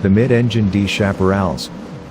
The mid-engine D Chaparrals,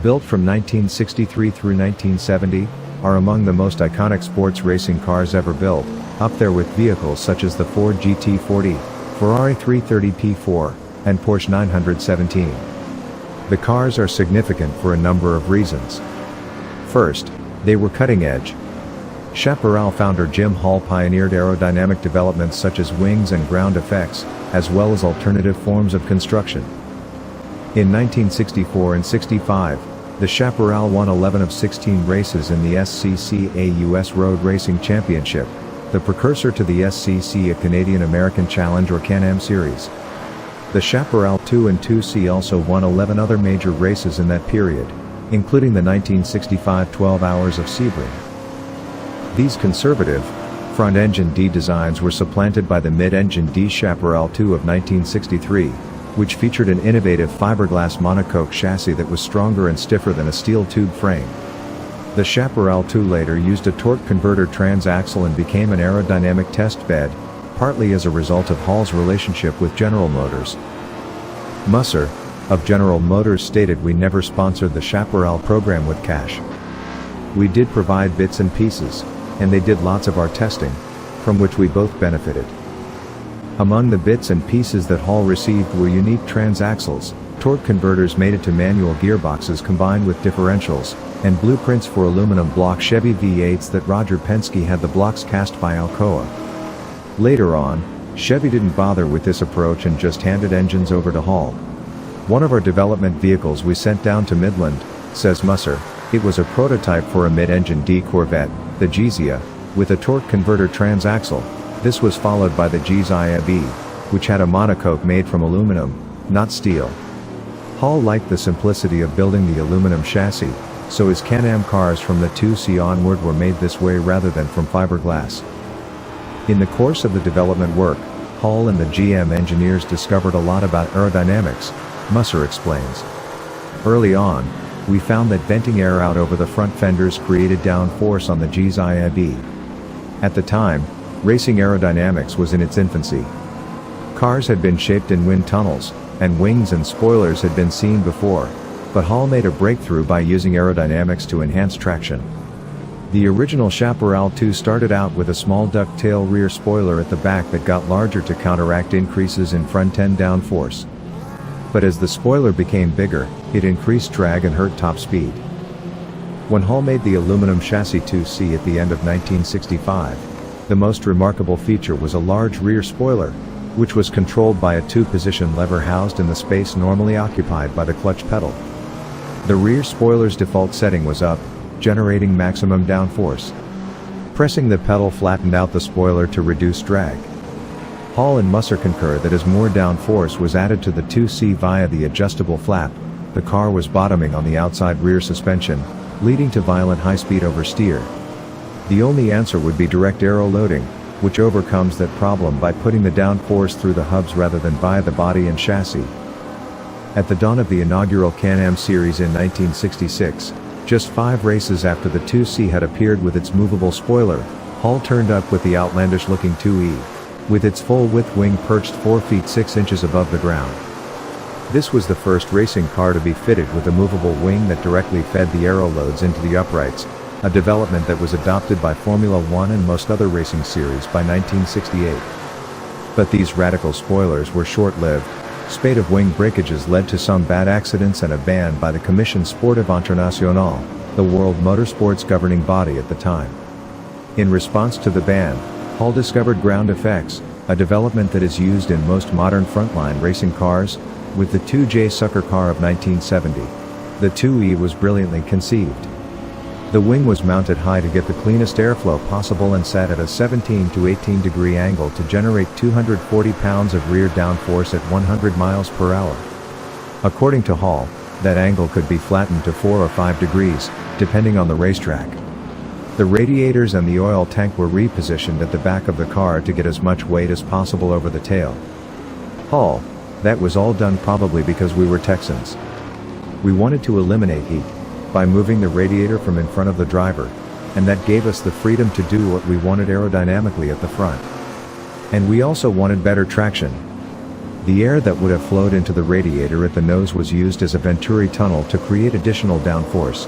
built from 1963 through 1970, are among the most iconic sports racing cars ever built, up there with vehicles such as the Ford GT40, Ferrari 330 P4, and Porsche 917. The cars are significant for a number of reasons. First, they were cutting-edge. Chaparral founder Jim Hall pioneered aerodynamic developments such as wings and ground effects, as well as alternative forms of construction. In 1964 and 65, the Chaparral won 11 of 16 races in the SCCA US Road Racing Championship, the precursor to the SCCA Canadian American Challenge or Can-Am Series. The Chaparral 2 and 2C also won 11 other major races in that period, including the 1965 12 Hours of Sebring. These conservative, front-engine D designs were supplanted by the mid-engine D Chaparral 2 of 1963, which featured an innovative fiberglass monocoque chassis that was stronger and stiffer than a steel tube frame. The Chaparral 2 later used a torque converter transaxle and became an aerodynamic test bed, partly as a result of Hall's relationship with General Motors. Musser, of General Motors, stated, "We never sponsored the Chaparral program with cash. We did provide bits and pieces, and they did lots of our testing, from which we both benefited." Among the bits and pieces that Hall received were unique transaxles, torque converters mated to manual gearboxes combined with differentials, and blueprints for aluminum block Chevy V8s that Roger Penske had the blocks cast by Alcoa. Later on, Chevy didn't bother with this approach and just handed engines over to Hall. "One of our development vehicles we sent down to Midland," says Musser. "It was a prototype for a mid-engine D Corvette, the Gzia, with a torque converter transaxle. This was followed by the Gzia B, which had a monocoque made from aluminum, not steel." Hall liked the simplicity of building the aluminum chassis, so his Can-Am cars from the 2C onward were made this way rather than from fiberglass. In the course of the development work, Hall and the GM engineers discovered a lot about aerodynamics, Musser explains. "Early on, we found that venting air out over the front fenders created downforce on the Gzia B. At the time, racing aerodynamics was in its infancy. Cars had been shaped in wind tunnels, and wings and spoilers had been seen before, but Hall made a breakthrough by using aerodynamics to enhance traction. The original Chaparral 2 started out with a small ducktail rear spoiler at the back that got larger to counteract increases in front-end downforce. But as the spoiler became bigger, it increased drag and hurt top speed. When Hall made the aluminum chassis 2C at the end of 1965, the most remarkable feature was a large rear spoiler, which was controlled by a two-position lever housed in the space normally occupied by the clutch pedal. The rear spoiler's default setting was up, generating maximum downforce. Pressing the pedal flattened out the spoiler to reduce drag. Hall and Musser concur that as more downforce was added to the 2C via the adjustable flap, the car was bottoming on the outside rear suspension, leading to violent high-speed oversteer. The only answer would be direct aero loading, which overcomes that problem by putting the downforce through the hubs rather than via the body and chassis. At the dawn of the inaugural Can-Am Series in 1966, just 5 races after the 2C had appeared with its movable spoiler, Hall turned up with the outlandish-looking 2E, with its full-width wing perched 4 feet 6 inches above the ground. This was the first racing car to be fitted with a movable wing that directly fed the aero loads into the uprights, a development that was adopted by Formula One and most other racing series by 1968. But these radical spoilers were short-lived. Spate of wing breakages led to some bad accidents and a ban by the Commission Sportive Internationale, the world motorsports governing body at the time. In response to the ban, Hall discovered ground effects, a development that is used in most modern frontline racing cars, with the 2J Sucker car of 1970. The 2E was brilliantly conceived. The wing was mounted high to get the cleanest airflow possible and sat at a 17 to 18 degree angle to generate 240 pounds of rear downforce at 100 miles per hour. According to Hall, that angle could be flattened to 4 or 5 degrees, depending on the racetrack. The radiators and the oil tank were repositioned at the back of the car to get as much weight as possible over the tail. Hall: "That was all done probably because we were Texans. We wanted to eliminate heat by moving the radiator from in front of the driver, and that gave us the freedom to do what we wanted aerodynamically at the front. And we also wanted better traction. The air that would have flowed into the radiator at the nose was used as a venturi tunnel to create additional downforce.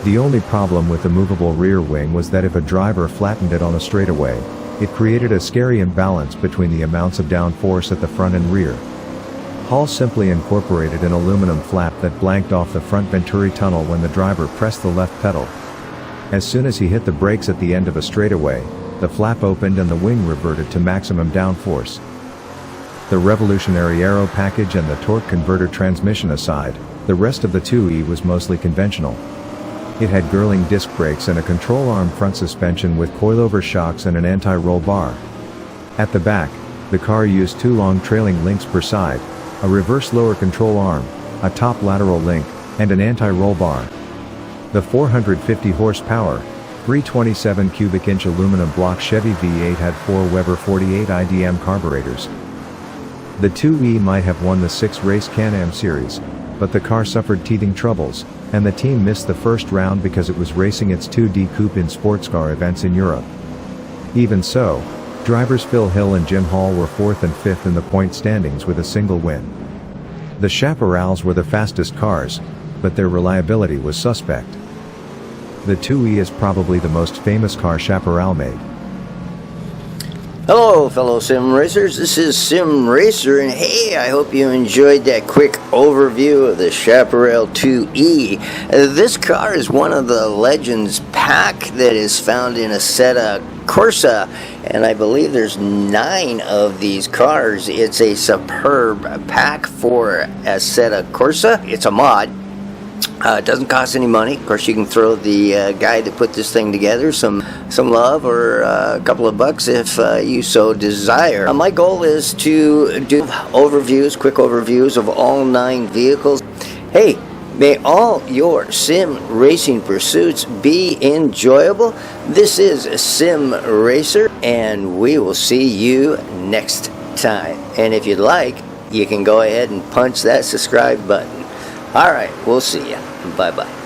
The only problem with the movable rear wing was that if a driver flattened it on a straightaway, it created a scary imbalance between the amounts of downforce at the front and rear. Hall simply incorporated an aluminum flap that blanked off the front venturi tunnel when the driver pressed the left pedal. As soon as he hit the brakes at the end of a straightaway, the flap opened and the wing reverted to maximum downforce. The revolutionary aero package and the torque converter transmission aside, the rest of the 2E was mostly conventional. It had Girling disc brakes and a control arm front suspension with coilover shocks and an anti-roll bar. At the back, the car used 2 long trailing links per side, a reverse lower control arm, a top lateral link, and an anti-roll bar. The 450 horsepower, 327 cubic inch aluminum block Chevy V8 had 4 Weber 48 IDM carburetors. The 2E might have won the 6-race Can-Am series, but the car suffered teething troubles, and the team missed the first round because it was racing its 2D coupe in sports car events in Europe. Even so, drivers Phil Hill and Jim Hall were 4th and 5th in the point standings with a single win. The Chaparrals were the fastest cars, but their reliability was suspect. The 2E is probably the most famous car Chaparral made. Hello fellow sim racers, this is Sim Racer, and hey, I hope you enjoyed that quick overview of the Chaparral 2E. This car is one of the Legends pack that is found in Assetto Corsa, and I believe there's 9 of these cars. It's a superb pack for Assetto Corsa. It's a mod. It doesn't cost any money. Of course, you can throw the guy that put this thing together some love or a couple of bucks if you so desire. My goal is to do quick overviews of all 9 vehicles. Hey, may all your sim racing pursuits be enjoyable. This is Sim Racer, and we will see you next time. And if you'd like, you can go ahead and punch that subscribe button. All right, we'll see ya. Bye-bye.